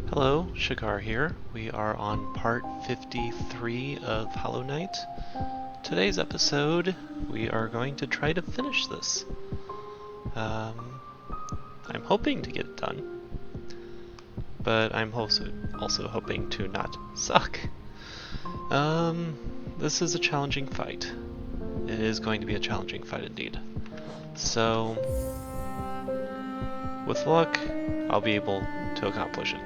Hello, Shagar here. We are on part 53 of Hollow Knight. Today's episode, we are going to try to finish this. I'm hoping to get it done, but I'm also hoping to not suck. This is a challenging fight. It is going to be a challenging fight indeed. So, with luck, I'll be able to accomplish it.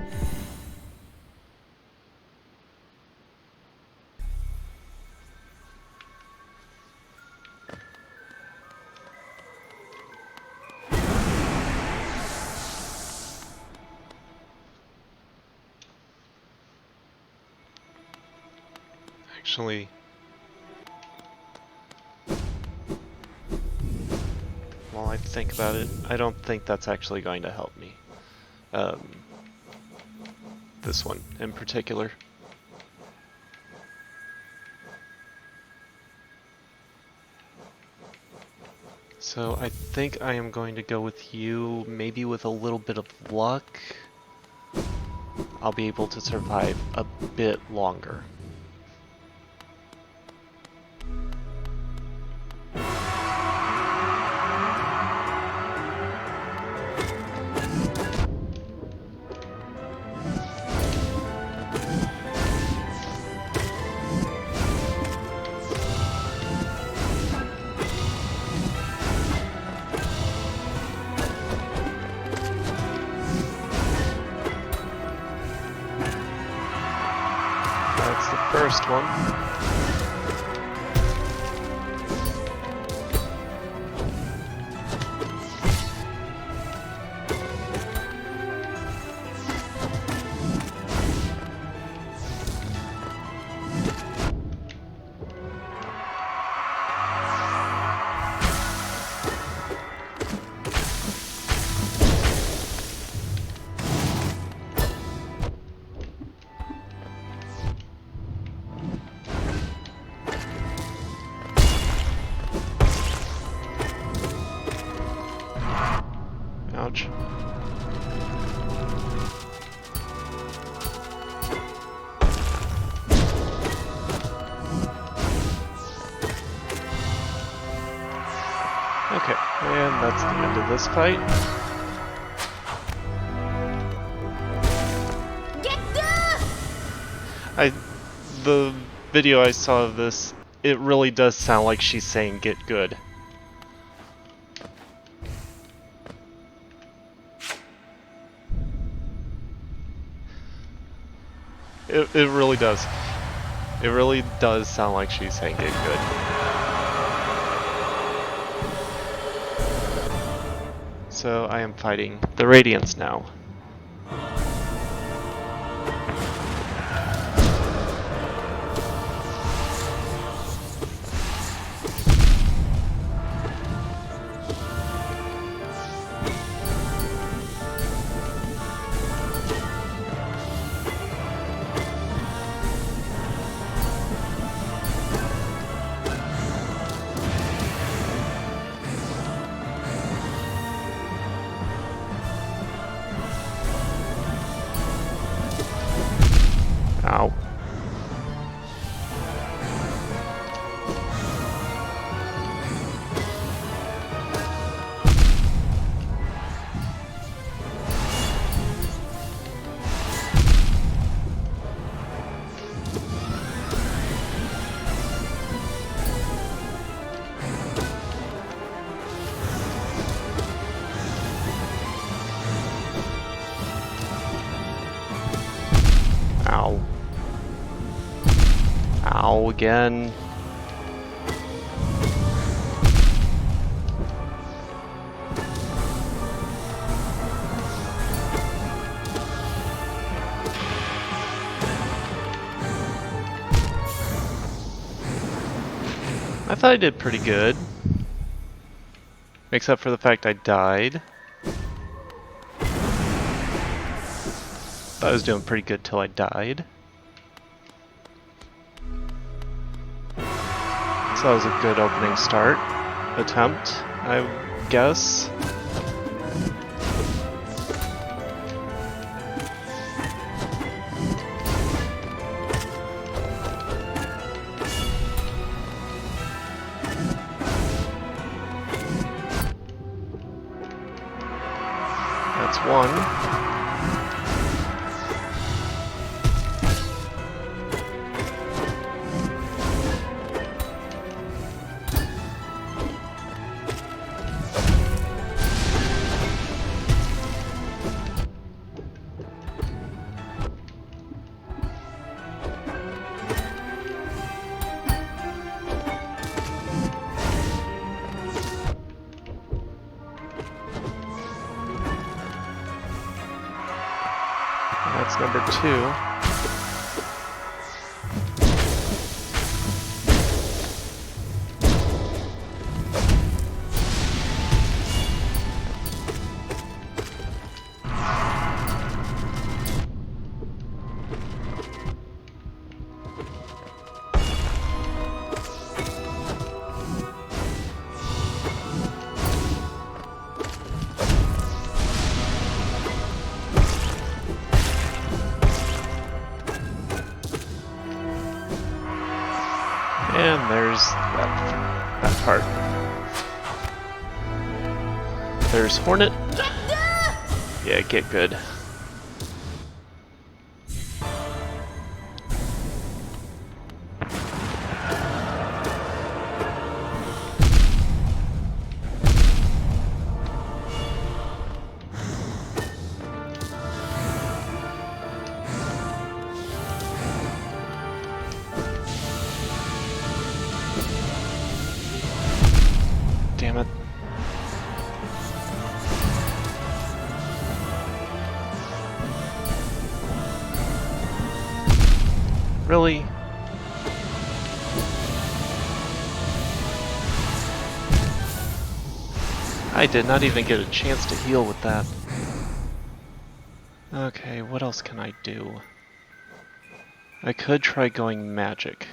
Actually, while I think about it, I don't think that's actually going to help me. This one in particular. So I think I am going to go with you, maybe with a little bit of luck. I'll be able to survive a bit longer. That's the first one. Ouch. Okay, and that's the end of this fight. The video I saw of this, it really does sound like she's saying get good. It really does. It really does sound like she's saying get good. So I am fighting the Radiants now. Ow. Ow. Ow again. I thought I did pretty good. Except for the fact I died. I was doing pretty good till I died. So that was a good opening attempt, I guess. That's number 2. And there's that part. There's Hornet. Yeah, get good. Damn it. Really? I did not even get a chance to heal with that. Okay, what else can I do? I could try going magic.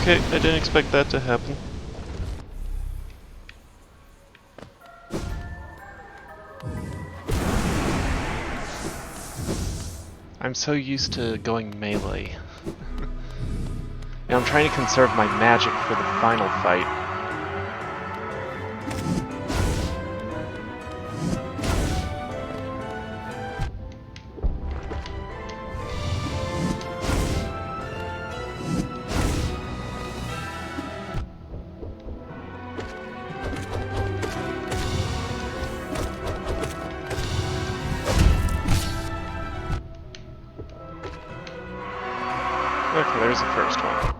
Okay, I didn't expect that to happen. I'm so used to going melee. And I'm trying to conserve my magic for the final fight. Okay, there's the first one.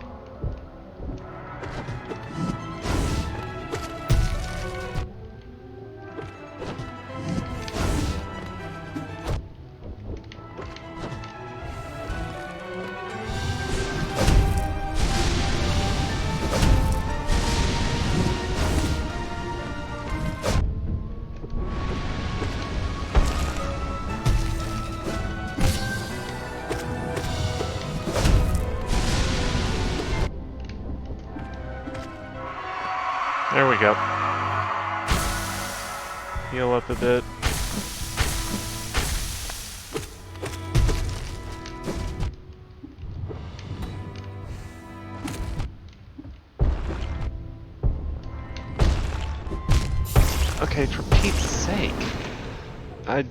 There we go. Heal up a bit. Okay, for Pete's sake. Up.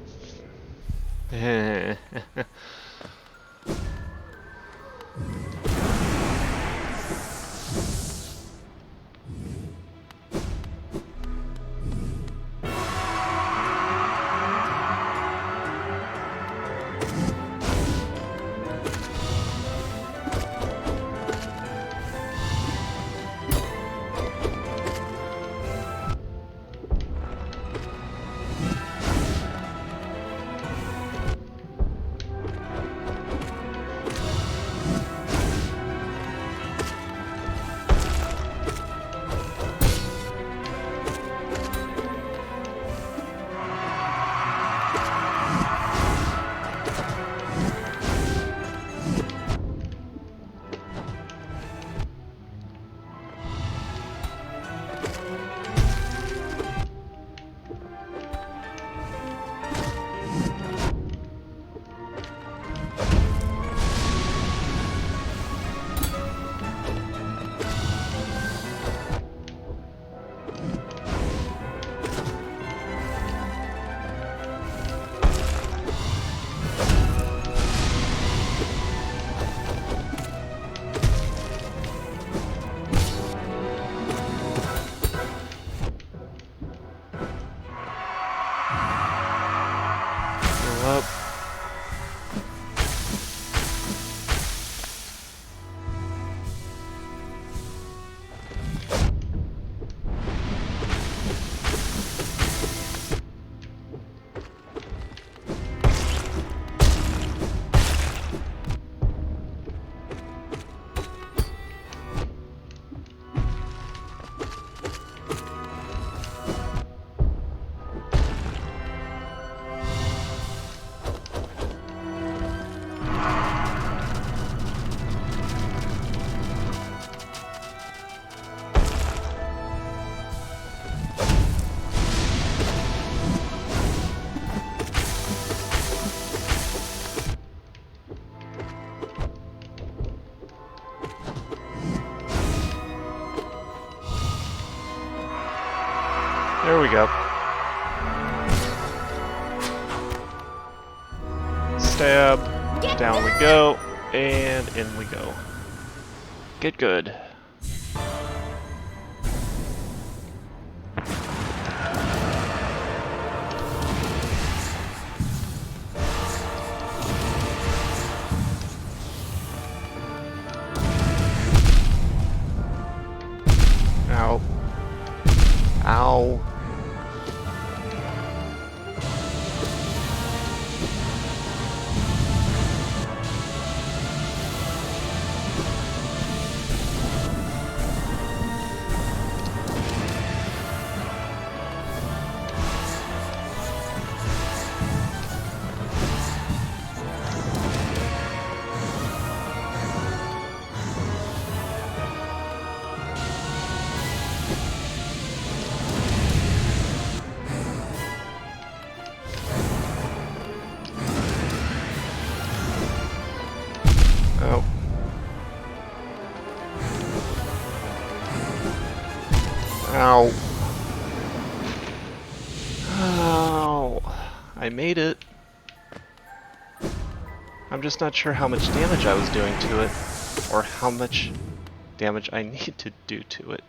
There we go. Stab, down we go, and in we go. Get good. Ow. Ow. Oh. Ow. Ow. I made it. I'm just not sure how much damage I was doing to it, or how much damage I need to do to it.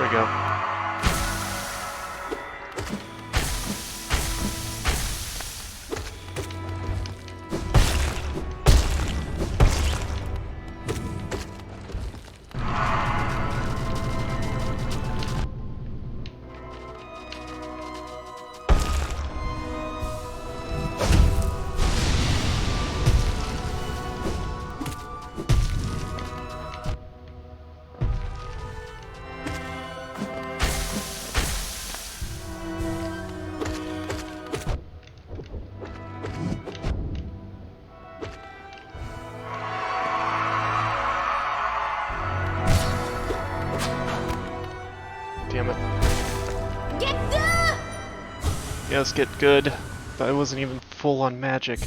we go. Damn it. Yes, get good. I wasn't even full on magic.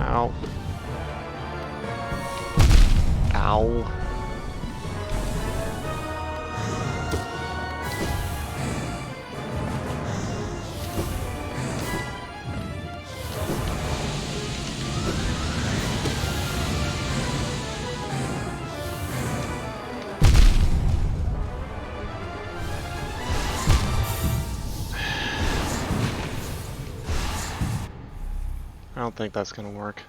Ow. Ow. I don't think that's gonna work.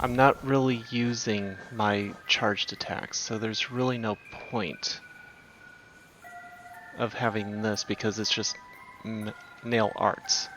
I'm not really using my charged attacks, so there's really no point of having this because it's just nail arts.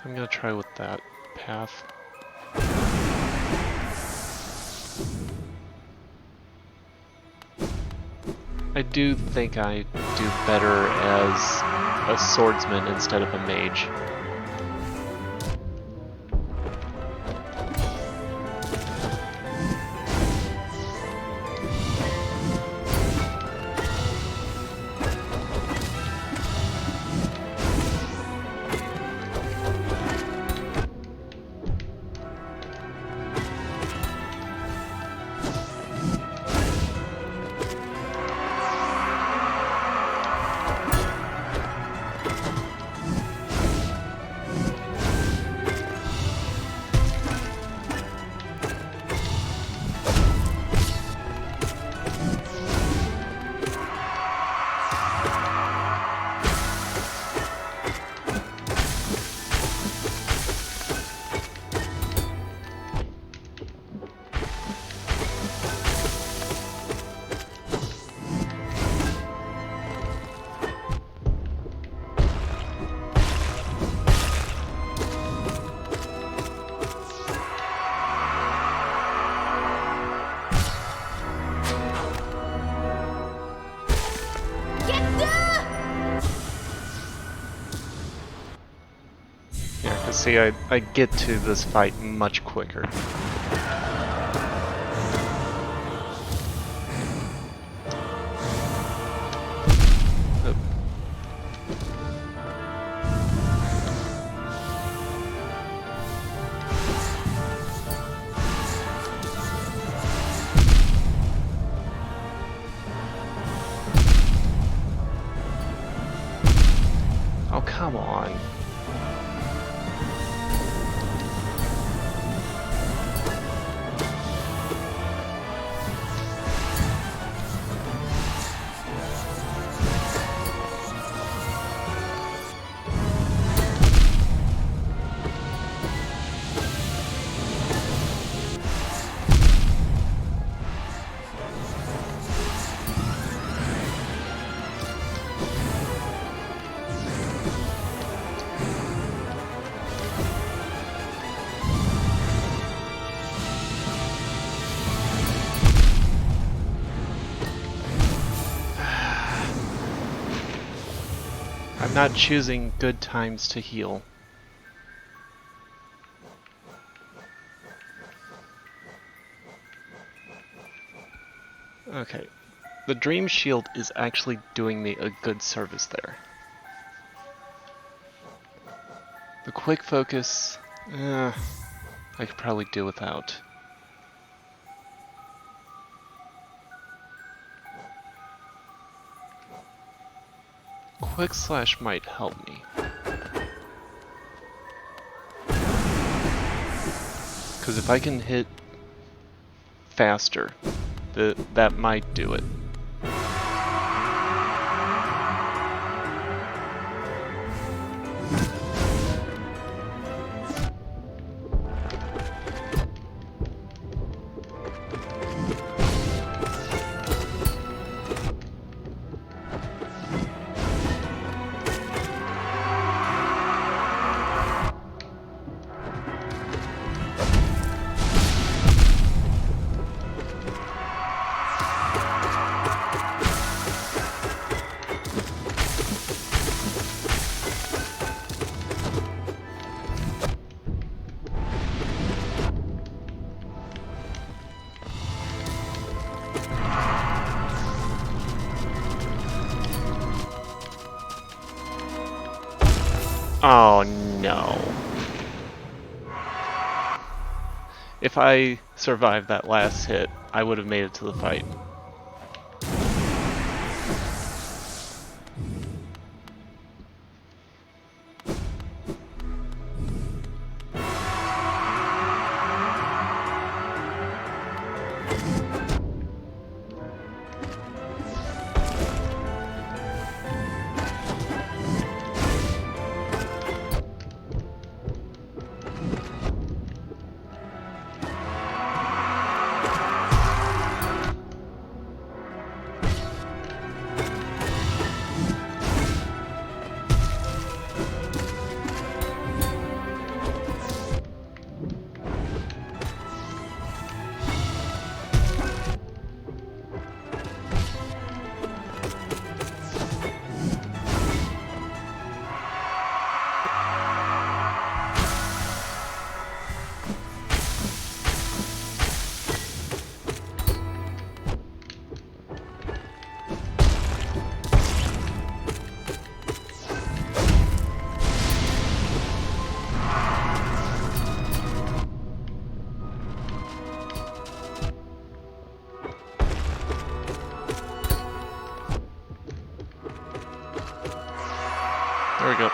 I'm gonna try with that path. I do think I do better as a swordsman instead of a mage. See, I get to this fight much quicker. Oh, come on. I'm not choosing good times to heal. Okay. The Dream Shield is actually doing me a good service there. The Quick Focus, I could probably do without. Quick Slash might help me. Because if I can hit faster, that might do it. Oh no. If I survived that last hit, I would have made it to the fight. There we go.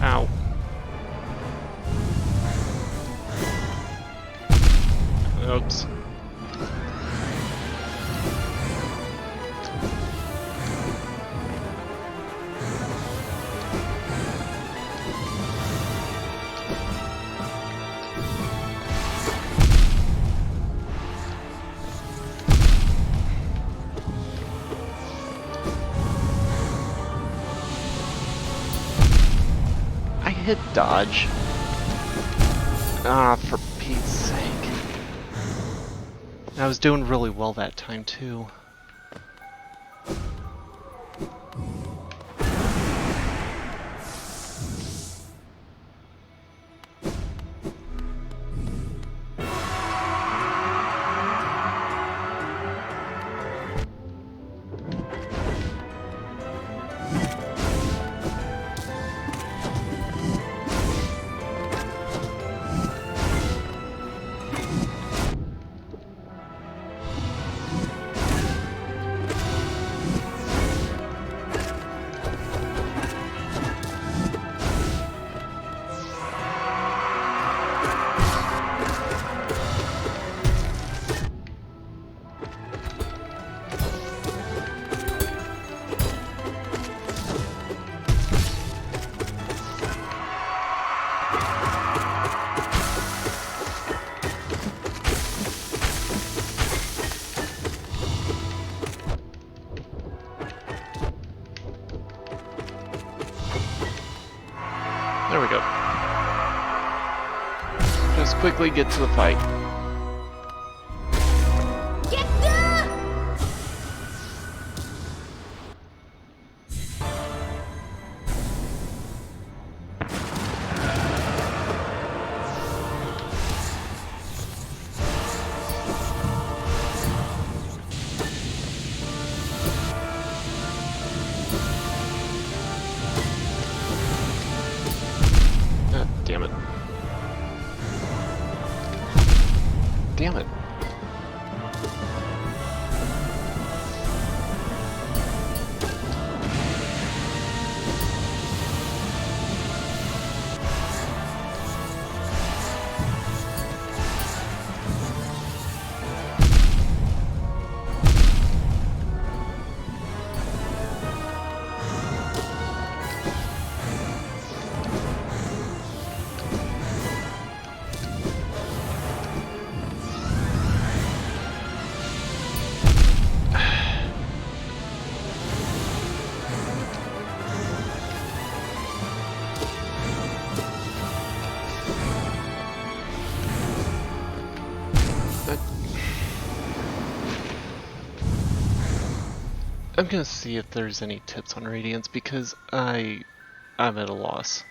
Ow. Oops. I hit dodge. Ah, for Pete's sake. I was doing really well that time, too. There we go. Just quickly get to the fight. Damn it. Damn it. I'm gonna see if there's any tips on Radiance because I'm at a loss.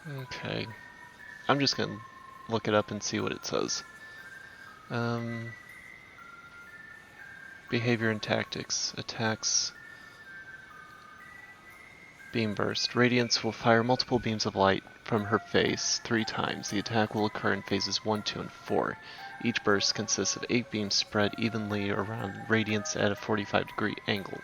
Okay. I'm just gonna look it up and see what it says. Behavior and tactics. Attacks. Beam burst. Radiance will fire multiple beams of light from her face 3 times. The attack will occur in phases 1, 2, and 4. Each burst consists of 8 beams spread evenly around Radiance at a 45-degree angle.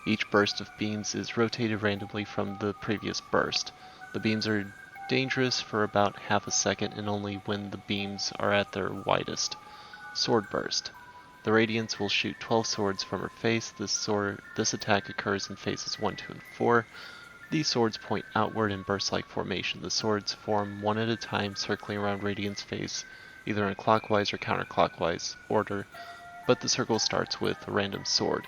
Each burst of beams is rotated randomly from the previous burst. The beams are dangerous for about half a second and only when the beams are at their widest. Sword burst. The Radiance will shoot 12 swords from her face. This attack occurs in phases 1, 2, and 4. These swords point outward in burst-like formation. The swords form one at a time, circling around Radiance's face, either in clockwise or counterclockwise order, but the circle starts with a random sword.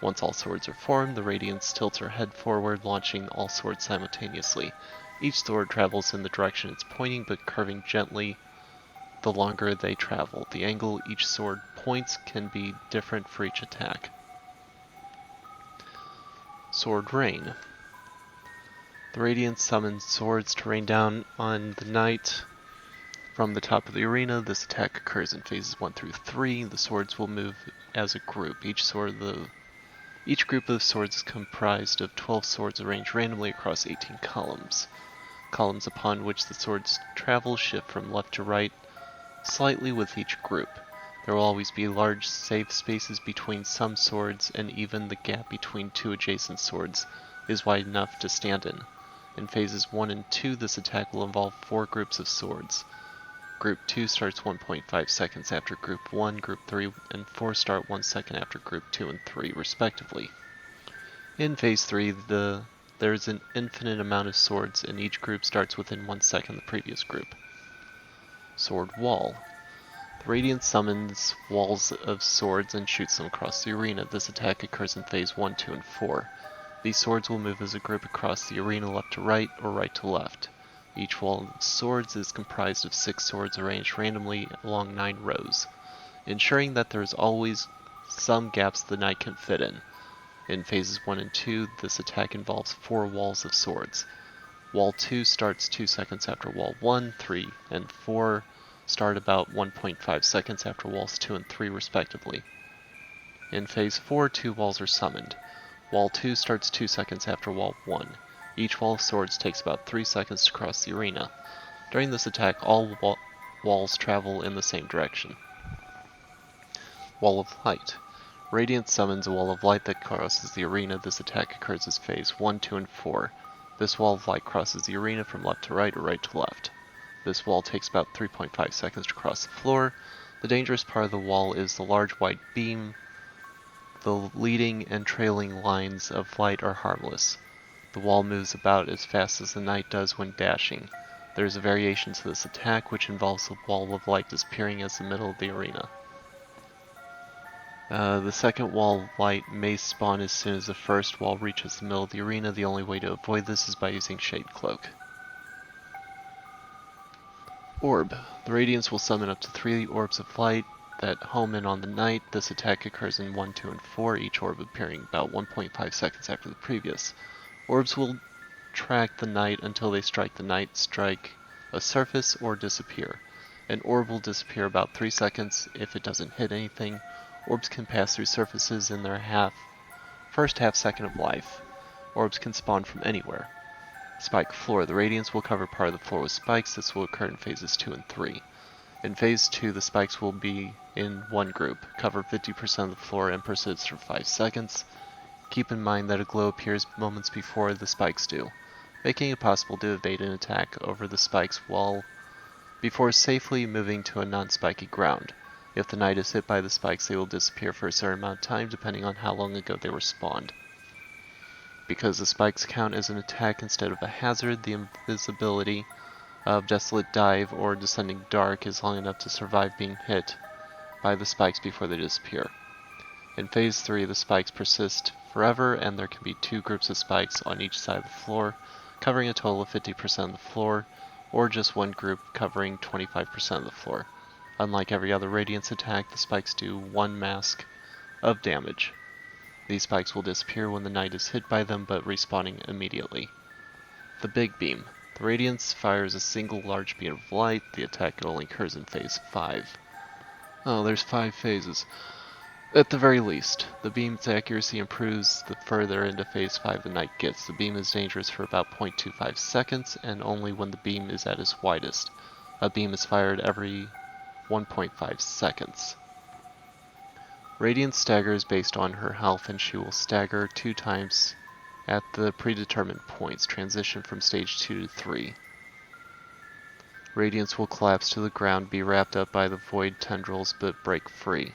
Once all swords are formed, the Radiance tilts her head forward, launching all swords simultaneously. Each sword travels in the direction it's pointing, but curving gently the longer they travel. The angle each sword points can be different for each attack. Sword Rain. The Radiance summons swords to rain down on the knight from the top of the arena. This attack occurs in phases 1 through 3. The swords will move as a group. Each group of swords is comprised of 12 swords arranged randomly across 18 columns. Columns upon which the swords travel shift from left to right slightly with each group. There will always be large safe spaces between some swords, and even the gap between 2 adjacent swords is wide enough to stand in. In phases 1 and 2, this attack will involve 4 groups of swords. Group 2 starts 1.5 seconds after Group 1, Group 3 and 4 start 1 second after Group 2 and 3, respectively. In Phase 3, there is an infinite amount of swords, and each group starts within 1 second of the previous group. Sword Wall. The Radiant summons walls of swords and shoots them across the arena. This attack occurs in Phase 1, 2, and 4. These swords will move as a group across the arena left to right or right to left. Each wall of swords is comprised of 6 swords arranged randomly along 9 rows, ensuring that there is always some gaps the knight can fit in. In phases 1 and 2, this attack involves 4 walls of swords. Wall 2 starts 2 seconds after Wall 1, 3, and 4 start about 1.5 seconds after Walls 2 and 3 respectively. In Phase 4, 2 walls are summoned. Wall 2 starts 2 seconds after Wall 1. Each wall of swords takes about 3 seconds to cross the arena. During this attack, all walls travel in the same direction. Wall of Light. Radiant summons a wall of light that crosses the arena. This attack occurs as phase 1, 2, and 4. This wall of light crosses the arena from left to right or right to left. This wall takes about 3.5 seconds to cross the floor. The dangerous part of the wall is the large white beam. The leading and trailing lines of light are harmless. The wall moves about as fast as the knight does when dashing. There is a variation to this attack which involves the wall of light disappearing as the middle of the arena. The second wall of light may spawn as soon as the first wall reaches the middle of the arena. The only way to avoid this is by using Shade Cloak. Orb. The Radiants will summon up to 3 orbs of light that home in on the knight. This attack occurs in 1, 2, and 4, each orb appearing about 1.5 seconds after the previous. Orbs will track the knight until they strike the knight, strike a surface, or disappear. An orb will disappear about 3 seconds if it doesn't hit anything. Orbs can pass through surfaces in their first half second of life. Orbs can spawn from anywhere. Spike floor. The Radiants will cover part of the floor with spikes. This will occur in phases 2 and 3. In phase 2, the spikes will be in one group, cover 50% of the floor, and persist for 5 seconds. Keep in mind that a glow appears moments before the spikes do, making it possible to evade an attack over the spikes before safely moving to a non-spiky ground. If the knight is hit by the spikes, they will disappear for a certain amount of time, depending on how long ago they were spawned. Because the spikes count as an attack instead of a hazard, the invisibility of Desolate Dive or Descending Dark is long enough to survive being hit by the spikes before they disappear. In phase 3, the spikes persist forever, and there can be 2 groups of spikes on each side of the floor, covering a total of 50% of the floor, or just one group covering 25% of the floor. Unlike every other Radiance attack, the spikes do 1 mask of damage. These spikes will disappear when the knight is hit by them, but respawning immediately. The Big Beam. The Radiance fires a single large beam of light. The attack only occurs in phase 5. Oh, there's 5 phases. At the very least, the beam's accuracy improves the further into phase 5 the knight gets. The beam is dangerous for about 0.25 seconds, and only when the beam is at its widest. A beam is fired every 1.5 seconds. Radiant staggers based on her health, and she will stagger 2 times at the predetermined points. Transition from stage 2 to 3. Radiance will collapse to the ground, be wrapped up by the void tendrils, but break free.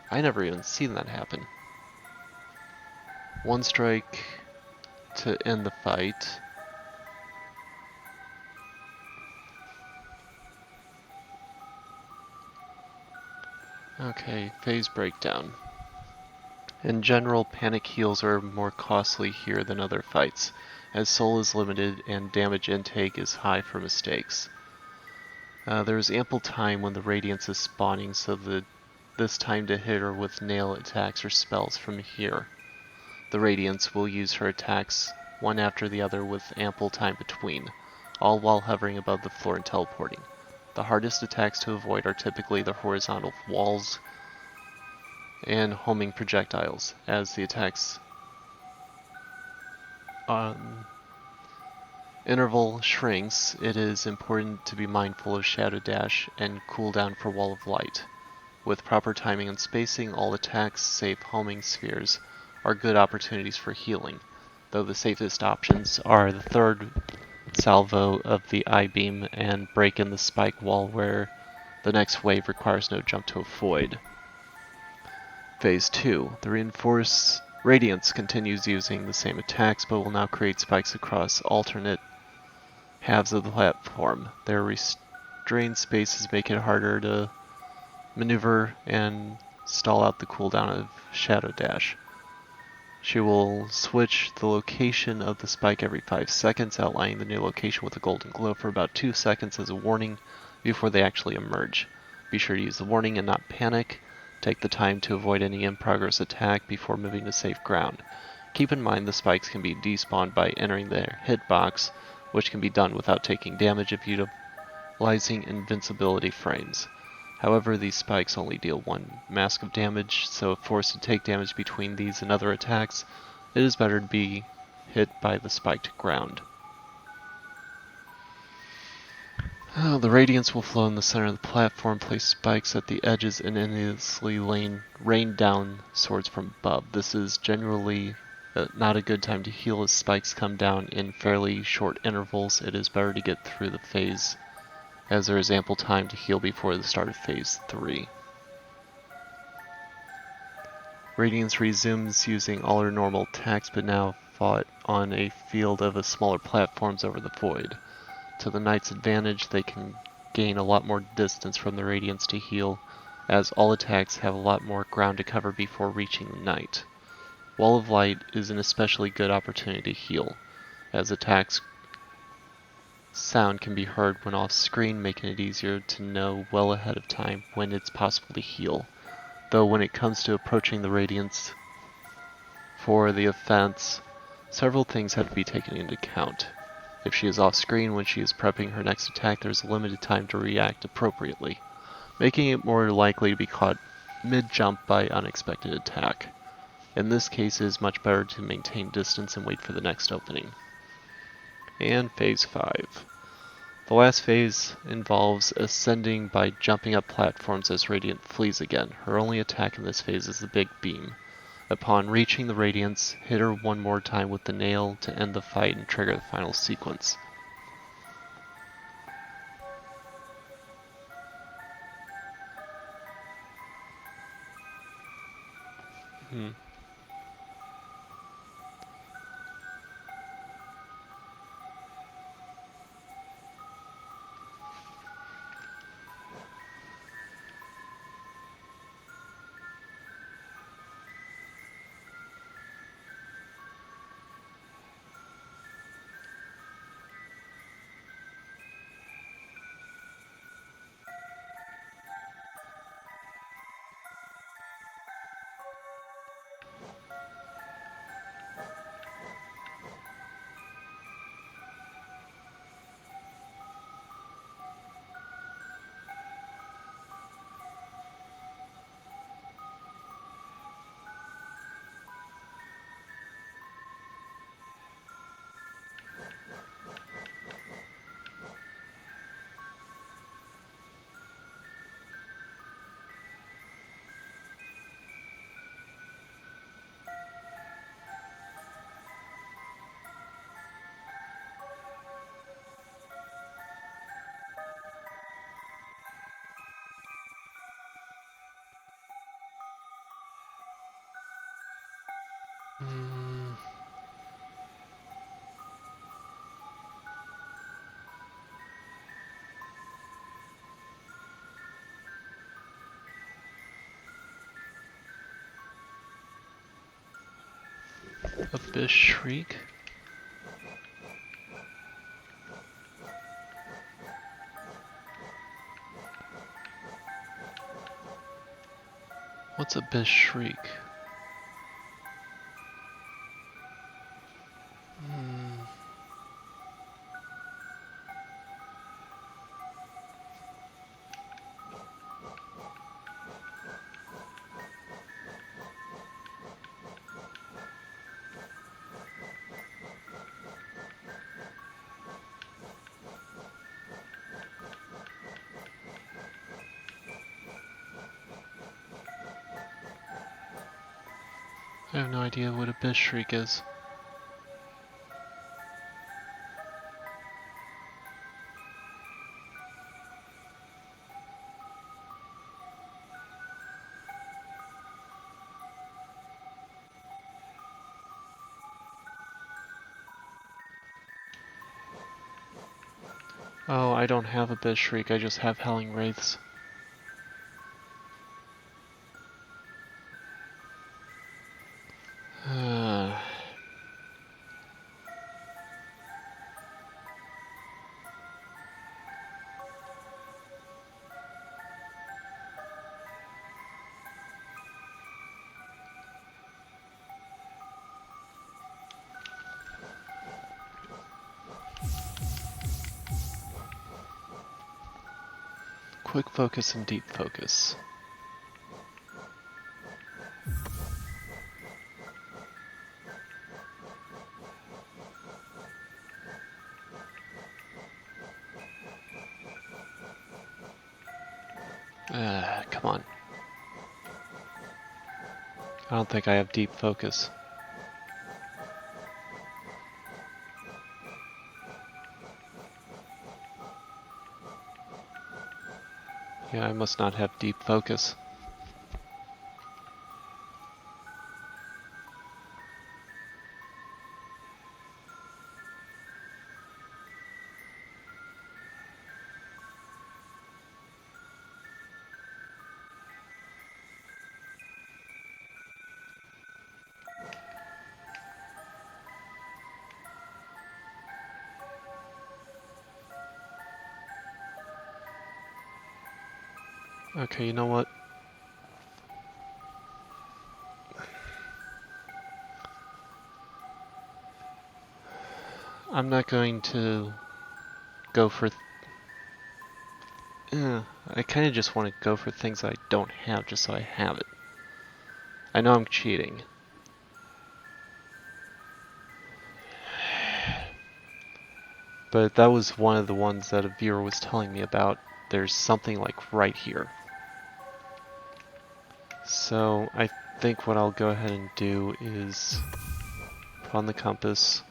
I never even seen that happen. 1 strike to end the fight. Okay, phase breakdown. In general, panic heals are more costly here than other fights, as soul is limited and damage intake is high for mistakes. There is ample time when the Radiance is spawning, so this time to hit her with nail attacks or spells from here. The Radiance will use her attacks one after the other with ample time between, all while hovering above the floor and teleporting. The hardest attacks to avoid are typically the horizontal walls and homing projectiles. As the attacks interval shrinks, it is important to be mindful of Shadow Dash and cooldown for Wall of Light. With proper timing and spacing, all attacks, save homing spheres, are good opportunities for healing, though the safest options are the third salvo of the I-beam and break in the spike wall where the next wave requires no jump to avoid. Phase 2. The Reinforced Radiance continues using the same attacks, but will now create spikes across alternate halves of the platform. Their restrained spaces make it harder to maneuver and stall out the cooldown of Shadow Dash. She will switch the location of the spike every 5 seconds, outlining the new location with a golden glow for about 2 seconds as a warning before they actually emerge. Be sure to use the warning and not panic. Take the time to avoid any in-progress attack before moving to safe ground. Keep in mind the spikes can be despawned by entering their hitbox, which can be done without taking damage if utilizing invincibility frames. However, these spikes only deal 1 mask of damage, so if forced to take damage between these and other attacks, it is better to be hit by the spiked ground. The radiance will flow in the center of the platform, place spikes at the edges, and endlessly rain down swords from above. This is generally not a good time to heal as spikes come down in fairly short intervals. It is better to get through the phase, as there is ample time to heal before the start of phase 3. Radiance resumes using all her normal attacks, but now fought on a field of smaller platforms over the void. To the Knight's advantage, they can gain a lot more distance from the Radiance to heal, as all attacks have a lot more ground to cover before reaching the Knight. Wall of Light is an especially good opportunity to heal, as attacks sound can be heard when off screen, making it easier to know well ahead of time when it's possible to heal. Though when it comes to approaching the Radiance for the offense, several things have to be taken into account. If she is off screen when she is prepping her next attack, there is a limited time to react appropriately, making it more likely to be caught mid-jump by unexpected attack. In this case, it is much better to maintain distance and wait for the next opening. And Phase 5. The last phase involves ascending by jumping up platforms as Radiant flees again. Her only attack in this phase is the Big Beam. Upon reaching the Radiance, hit her one more time with the nail to end the fight and trigger the final sequence. Abyss Shriek? What's Abyss Shriek? I have no idea what Abyss Shriek is. Oh, I don't have Abyss Shriek, I just have Howling Wraiths. Quick focus and deep focus. Come on. I don't think I have deep focus. Yeah, I must not have deep focus. Okay, you know what? I'm not going to go for... I kind of just want to go for things I don't have just so I have it. I know I'm cheating. But that was one of the ones that a viewer was telling me about. There's something like right here. So I think what I'll go ahead and do is put on the compass.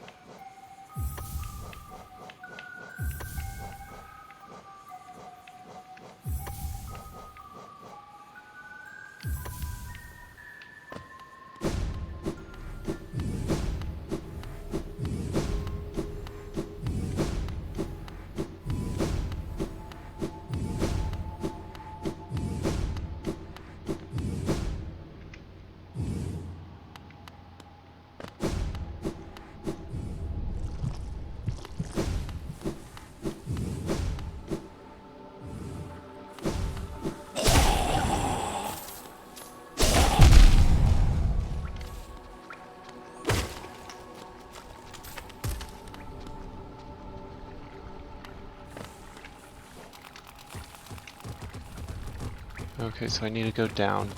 Okay, so I need to go down.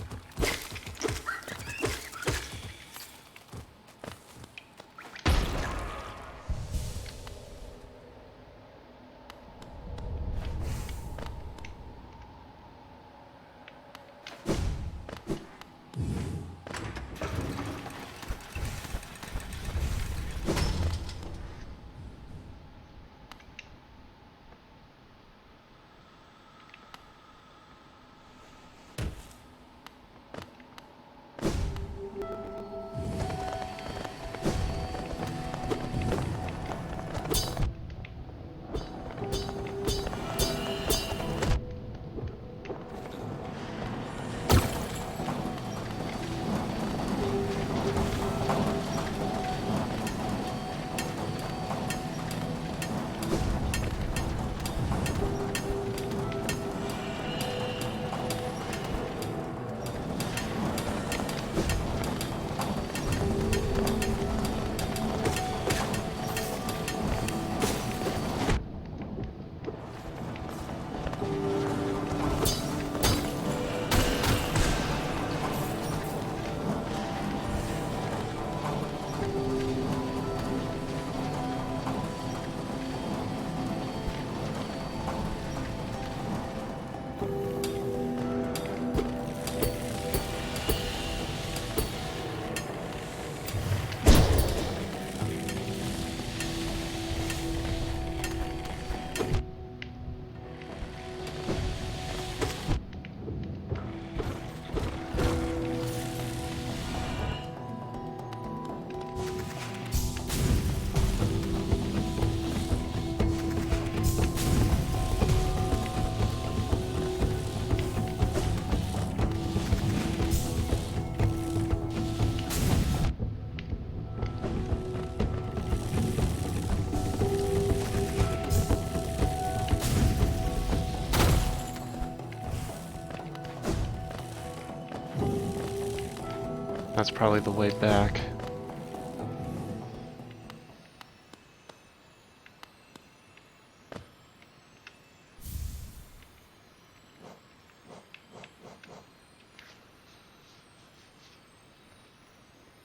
That's probably the way back.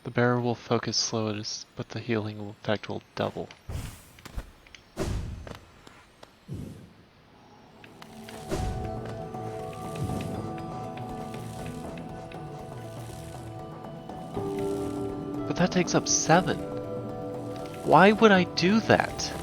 The bearer will focus slowest, but the healing effect will double. that takes up 7. Why would I do that?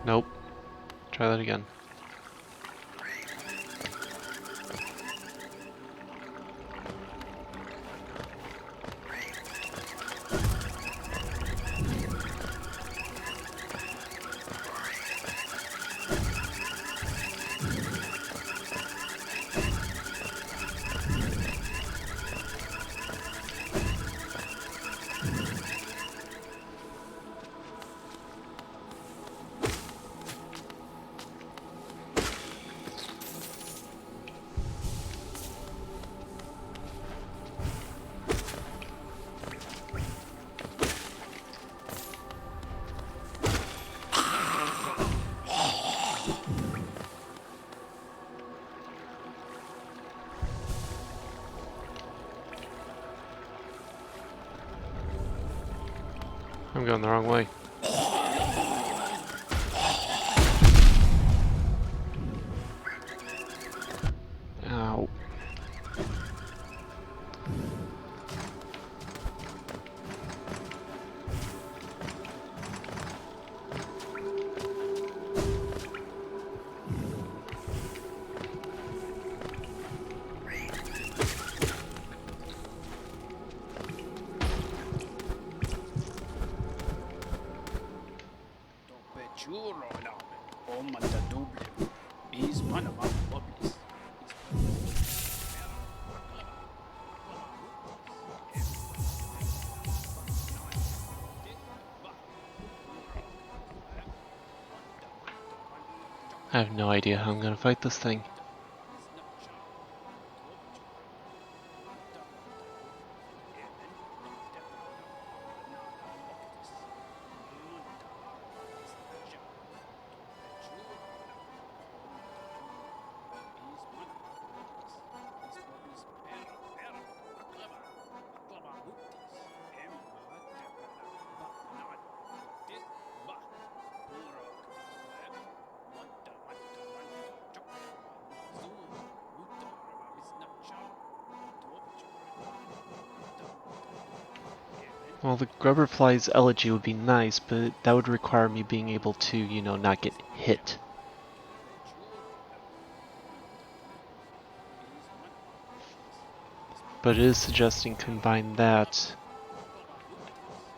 Nope. Try that again. I'm going the wrong way. Ow. I have no idea how I'm gonna fight this thing. Well, the Grubberfly's elegy would be nice, but that would require me being able to, you know, not get hit. But it is suggesting combine that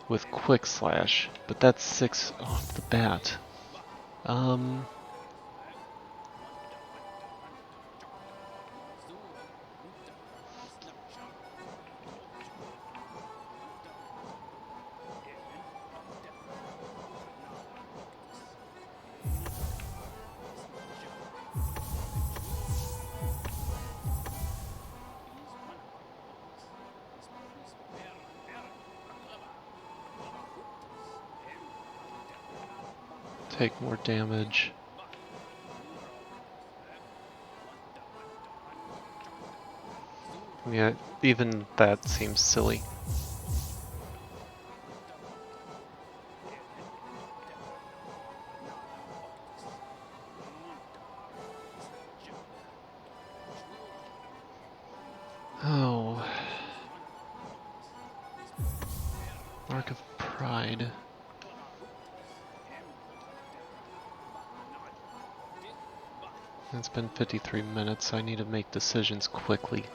with Quick Slash, but that's 6 off the bat. Take more damage. Yeah, even that seems silly. Mark of Pride. It's been 53 minutes, so I need to make decisions quickly.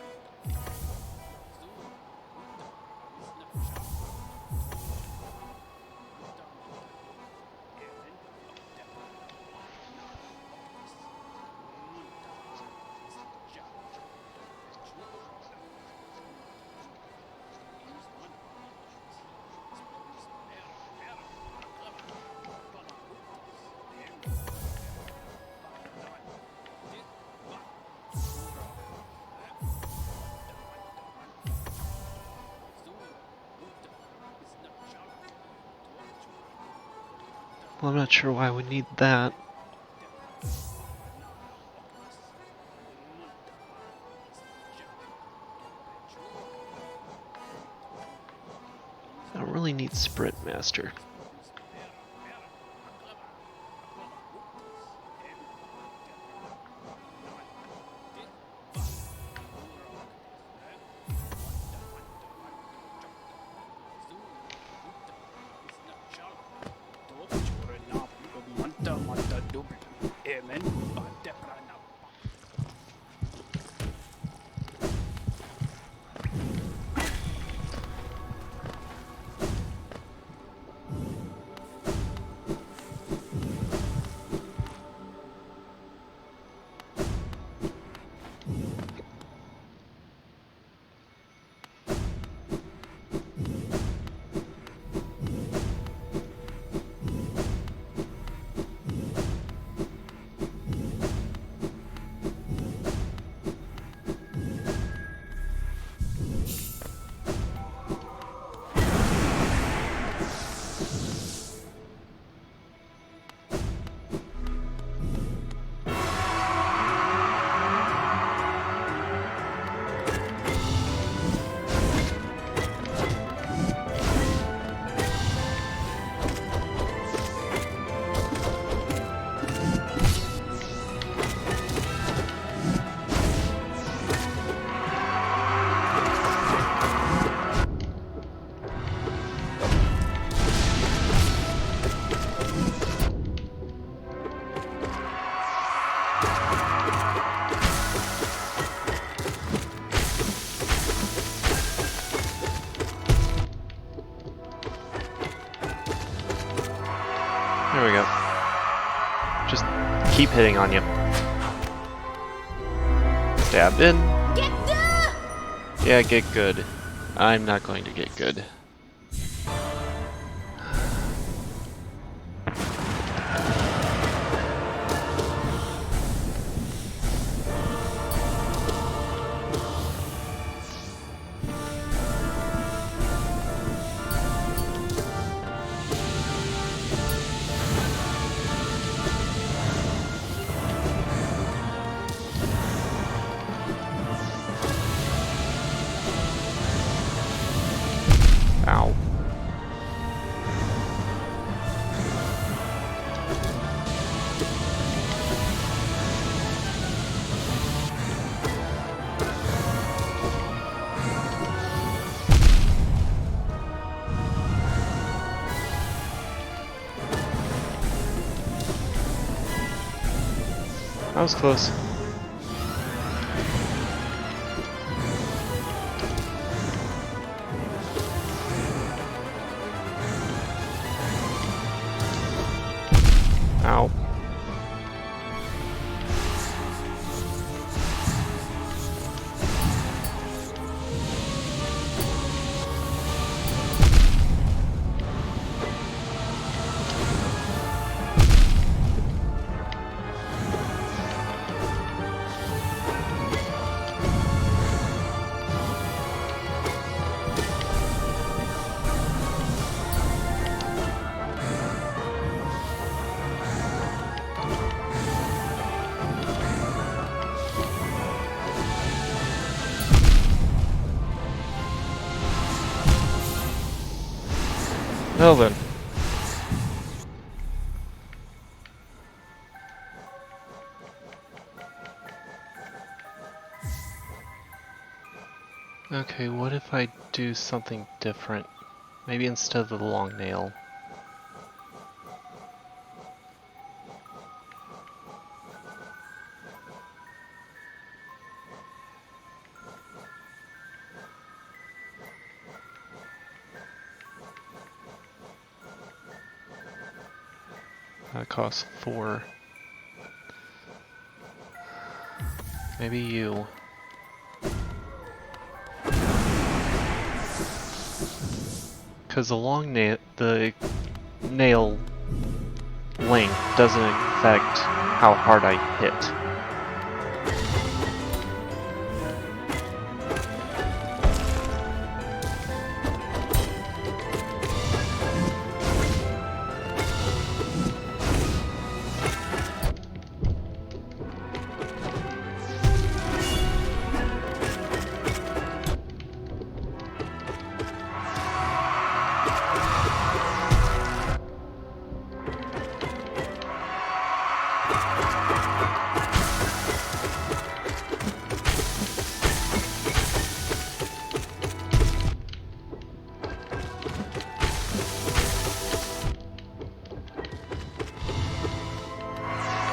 Well, I'm not sure why I would need that. I don't really need Sprint Master. There we go. Just keep hitting on you. Stabbed in. Yeah, get good. I'm not going to get good. Ow. That was close. Ow. Well then. Okay, what if I do something different? Maybe instead of the long nail. That costs 4. Maybe you. Because the nail length doesn't affect how hard I hit.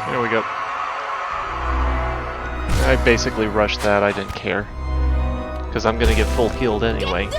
There we go. I basically rushed that, I didn't care. Because I'm gonna get full healed anyway.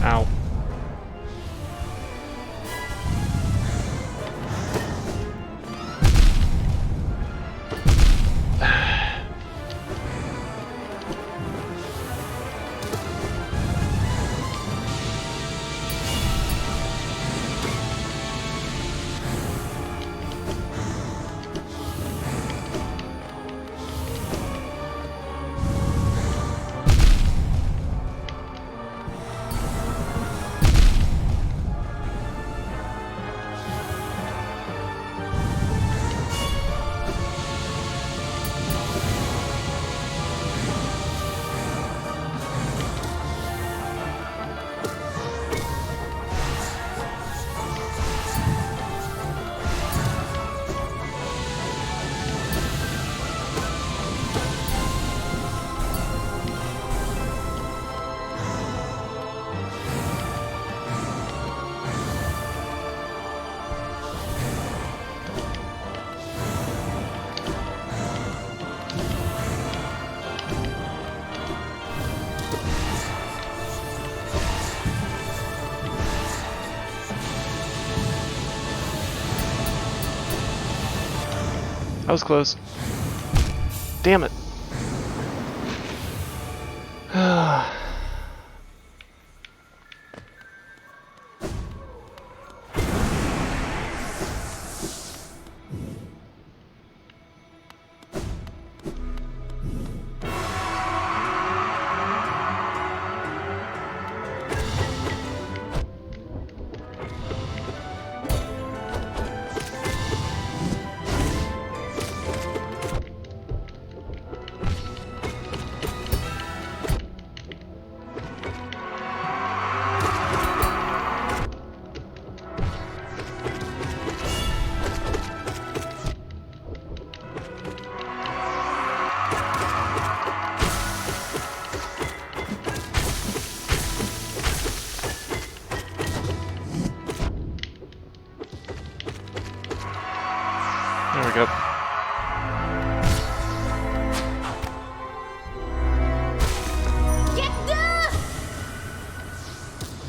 Ow. That was close. Damn it. There we go.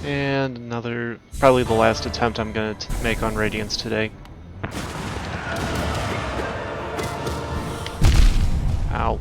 And another, probably the last attempt I'm going to make on Radiance today. Ow.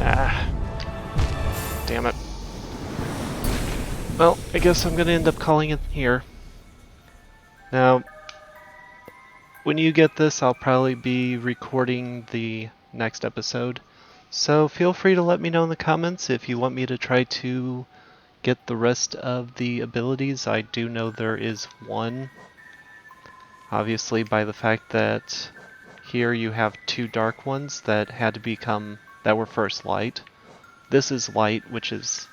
Ah. Damn it. Well, I guess I'm gonna end up calling it here. Now, when you get this, I'll probably be recording the next episode. So feel free to let me know in the comments if you want me to try to get the rest of the abilities. I do know there is one. Obviously, by the fact that here you have two dark ones that had to become, that were first light. This is light, which is,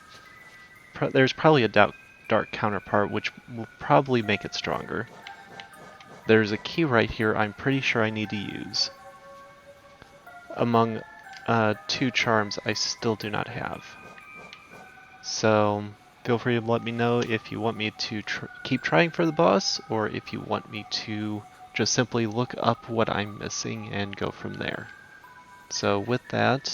there's probably a dark counterpart, which will probably make it stronger. There's a key right here I'm pretty sure I need to use. Among two charms I still do not have. So feel free to let me know if you want me to keep trying for the boss, or if you want me to just simply look up what I'm missing and go from there. So with that,